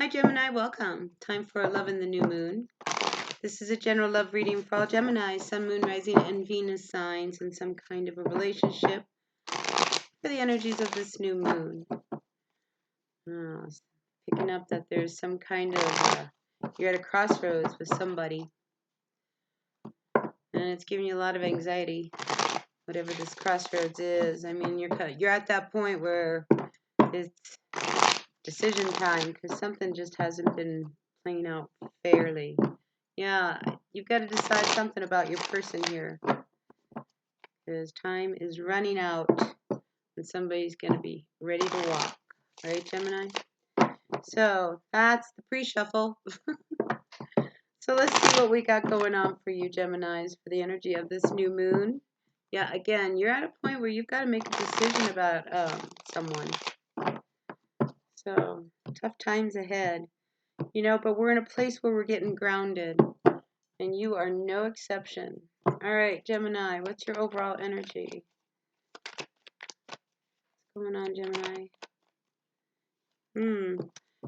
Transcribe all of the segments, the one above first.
Hi Gemini, welcome. Time for love in the new moon. This is a general love reading for all Gemini, Sun, Moon, Rising, and Venus signs in some kind of a relationship for the energies of this new moon. Picking up that there's some kind of, you're at a crossroads with somebody. And it's giving you a lot of anxiety, whatever this crossroads is. I mean, you're at that point where it's decision time because something just hasn't been playing out fairly. Yeah, you've got to decide something about your person here because time is running out and somebody's going to be ready to walk. Right, Gemini? So that's the pre-shuffle. So let's see what we got going on for you, Geminis, for the energy of this new moon. Yeah, again, you're at a point where you've got to make a decision about someone. So tough times ahead. You know, but we're in a place where we're getting grounded. And you are no exception. All right, Gemini, what's your overall energy? What's going on, Gemini?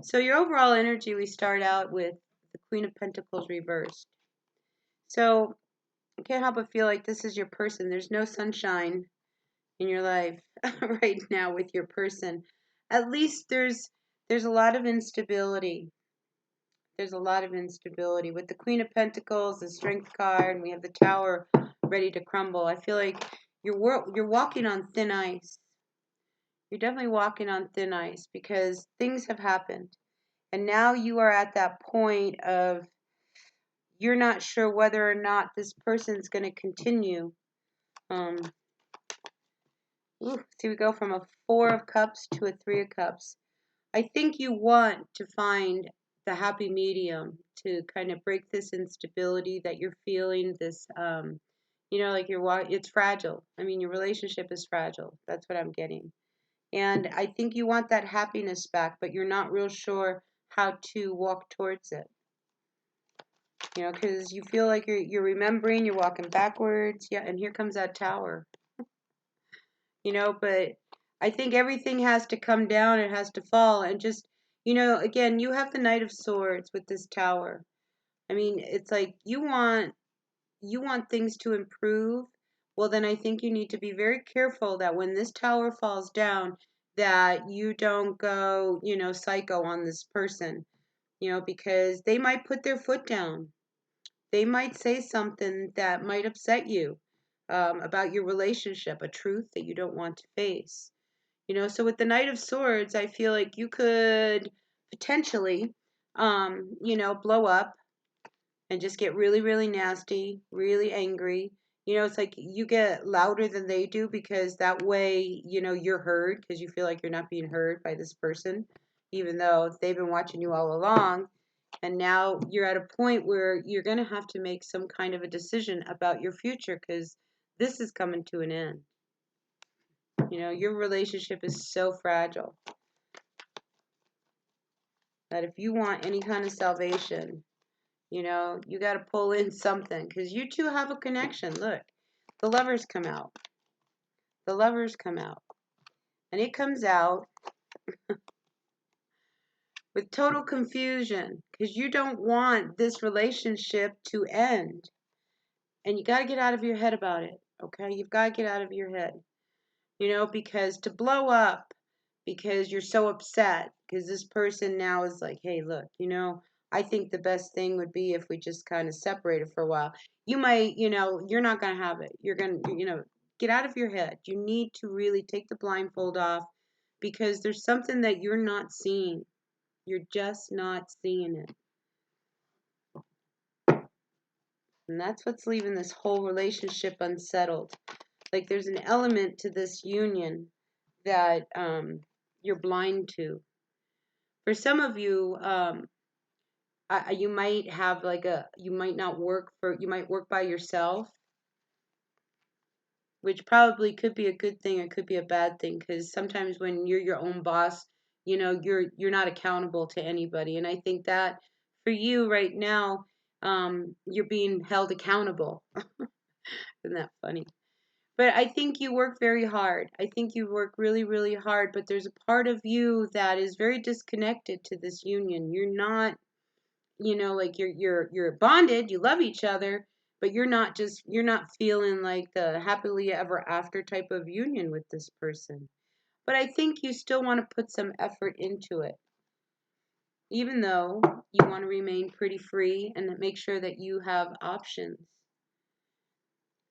So your overall energy, we start out with the Queen of Pentacles reversed. So I can't help but feel like this is your person. There's no sunshine in your life right now with your person. At least there's a lot of instability. There's a lot of instability. With the Queen of Pentacles, the Strength card, and we have the Tower ready to crumble. I feel like you're walking on thin ice. You're definitely walking on thin ice because things have happened. And now you are at that point of you're not sure whether or not this person's going to continue. See, we go from a 4 of Cups to a 3 of Cups. I think you want to find the happy medium to kind of break this instability that you're feeling, this, you know, like it's fragile. I mean, your relationship is fragile. That's what I'm getting. And I think you want that happiness back, but you're not real sure how to walk towards it. You know, because you feel like you're remembering, you're walking backwards. Yeah, and here comes that Tower. You know, but I think everything has to come down, it has to fall, and just, you know, again, you have the Knight of Swords with this Tower. I mean, it's like you want things to improve. Well, then I think you need to be very careful that when this Tower falls down, that you don't go, you know, psycho on this person, you know, because they might put their foot down. They might say something that might upset you about your relationship, a truth that you don't want to face. You know, so with the Knight of Swords, I feel like you could potentially, you know, blow up and just get really, really nasty, really angry. You know, it's like you get louder than they do because that way, you know, you're heard because you feel like you're not being heard by this person, even though they've been watching you all along. And now you're at a point where you're going to have to make some kind of a decision about your future because this is coming to an end. You know, your relationship is so fragile that if you want any kind of salvation, you know, you got to pull in something because you two have a connection. Look, the Lovers come out. The Lovers come out. And it comes out with total confusion because you don't want this relationship to end. And you got to get out of your head about it, okay? You've got to get out of your head, you know, because to blow up because you're so upset because this person now is like, hey, look, you know, I think the best thing would be if we just kind of separated for a while. You might, you know, you're not going to have it. You're going to, you know, get out of your head. You need to really take the blindfold off because there's something that you're not seeing. You're just not seeing it. And that's what's leaving this whole relationship unsettled. Like there's an element to this union that you're blind to. For some of you, you might have like you might not work you might work by yourself, which probably could be a good thing or could be a bad thing because sometimes when you're your own boss, you know, you're not accountable to anybody. And I think that for you right now, you're being held accountable. Isn't that funny? But I think you work very hard. I think you work really, really hard, but there's a part of you that is very disconnected to this union. You're not, like you're bonded, you love each other, but you're not feeling like the happily ever after type of union with this person. But I think you still want to put some effort into it, even though you want to remain pretty free and make sure that you have options.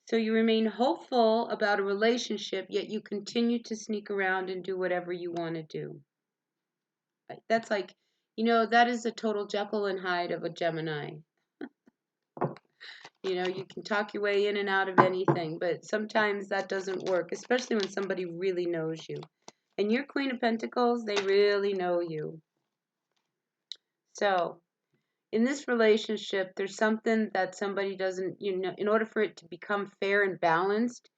So you remain hopeful about a relationship, yet you continue to sneak around and do whatever you want to do. That's like, that is a total Jekyll and Hyde of a Gemini. You can talk your way in and out of anything, but sometimes that doesn't work, especially when somebody really knows you. And your Queen of Pentacles, they really know you. So, in this relationship, there's something that somebody doesn't, in order for it to become fair and balanced,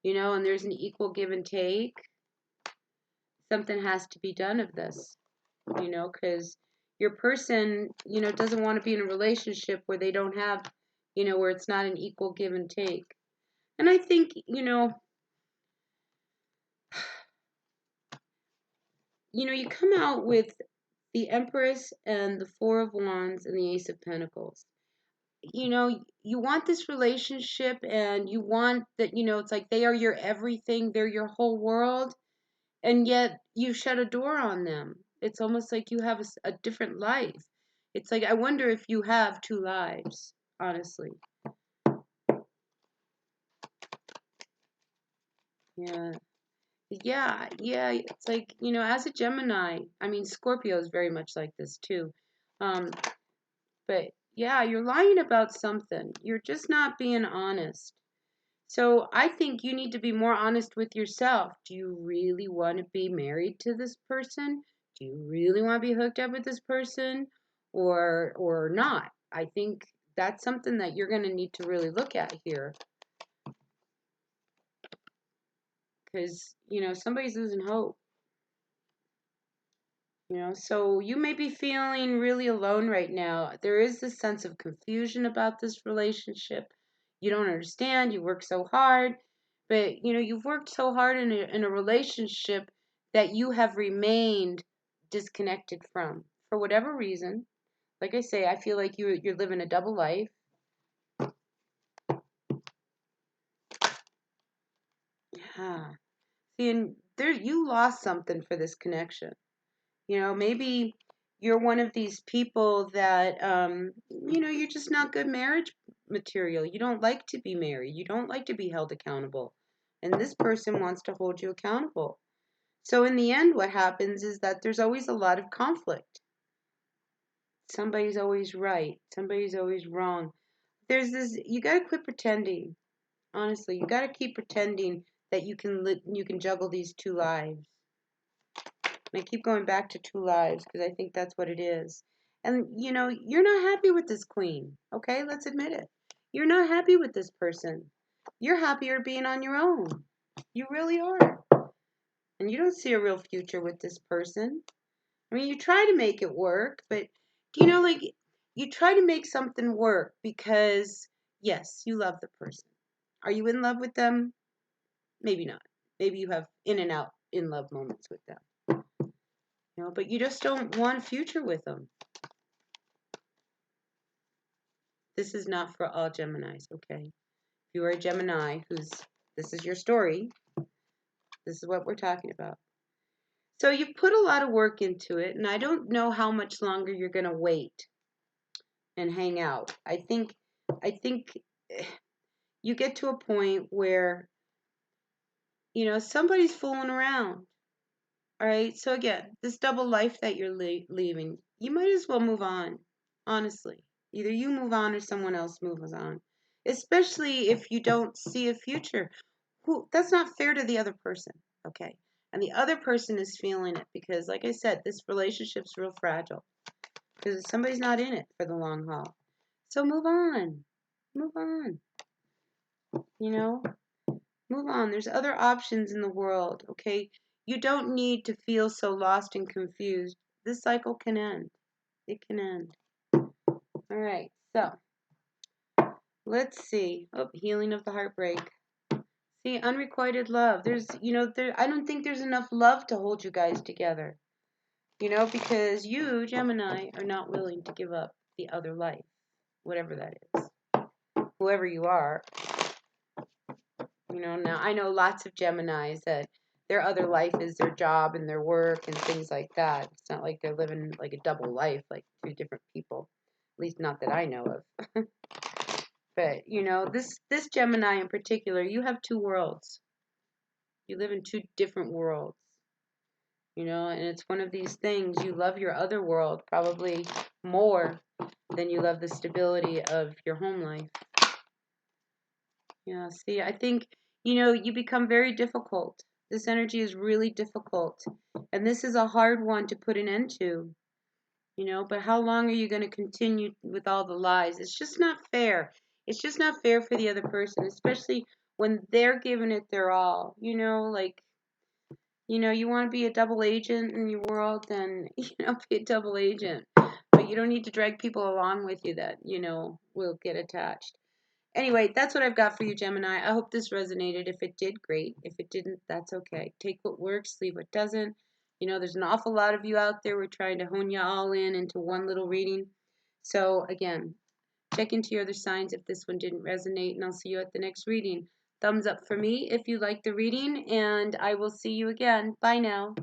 and there's an equal give and take, something has to be done of this, because your person, doesn't want to be in a relationship where they don't have, where it's not an equal give and take. And I think, you come out with the Empress and the Four of Wands and the Ace of Pentacles. You want this relationship and you want that, it's like they are your everything, they're your whole world, and yet you shut a door on them. It's almost like you have a different life. It's like, I wonder if you have two lives, honestly. Yeah. Yeah, it's like, as a Gemini, I mean, Scorpio is very much like this too. But yeah, you're lying about something. You're just not being honest. So I think you need to be more honest with yourself. Do you really want to be married to this person? Do you really want to be hooked up with this person or not? I think that's something that you're going to need to really look at here. Because, somebody's losing hope. So you may be feeling really alone right now. There is this sense of confusion about this relationship. You don't understand. You work so hard, but you've worked so hard in a relationship that you have remained disconnected from for whatever reason. Like I say, I feel like you're living a double life. Yeah. See, and there you lost something for this connection. Maybe you're one of these people that, you're just not good marriage material. You don't like to be married. You don't like to be held accountable. And this person wants to hold you accountable. So in the end, what happens is that there's always a lot of conflict. Somebody's always right. Somebody's always wrong. You got to quit pretending. Honestly, you got to keep pretending that you can juggle these two lives. And I keep going back to two lives because I think that's what it is. And, you're not happy with this queen. Okay, let's admit it. You're not happy with this person. You're happier being on your own. You really are. And you don't see a real future with this person. I mean, you try to make it work, but, like, you try to make something work because, yes, you love the person. Are you in love with them? Maybe not. Maybe you have in and out in love moments with them. But you just don't want a future with them. This is not for all Geminis, okay? If you are a Gemini this is your story, this is what we're talking about. So you've put a lot of work into it, and I don't know how much longer you're going to wait and hang out. I think you get to a point where, somebody's fooling around. All right, so again, this double life that you're leaving, you might as well move on, honestly. Either you move on or someone else moves on, especially if you don't see a future. That's not fair to the other person, okay? And the other person is feeling it because, like I said, this relationship's real fragile because somebody's not in it for the long haul. So move on. Move on. Move on. There's other options in the world, okay? You don't need to feel so lost and confused. This cycle can end. It can end. All right, so let's see. Oh, healing of the heartbreak. See, unrequited love. There's, I don't think there's enough love to hold you guys together. Because you, Gemini, are not willing to give up the other life, whatever that is. Whoever you are. Now I know lots of Geminis that their other life is their job and their work and things like that. It's not like they're living like a double life, like two different people. At least not that I know of. But, this Gemini in particular, you have two worlds. You live in two different worlds. And it's one of these things. You love your other world probably more than you love the stability of your home life. Yeah, see, I think, you become very difficult. This energy is really difficult. And this is a hard one to put an end to, but how long are you going to continue with all the lies? It's just not fair. It's just not fair for the other person, especially when they're giving it their all, like, you want to be a double agent in your world, then, be a double agent. But you don't need to drag people along with you that, will get attached. Anyway, that's what I've got for you, Gemini. I hope this resonated. If it did, great. If it didn't, that's okay. Take what works, leave what doesn't. There's an awful lot of you out there. We're trying to hone you all in into one little reading. So, again, check into your other signs if this one didn't resonate, and I'll see you at the next reading. Thumbs up for me if you like the reading, and I will see you again. Bye now.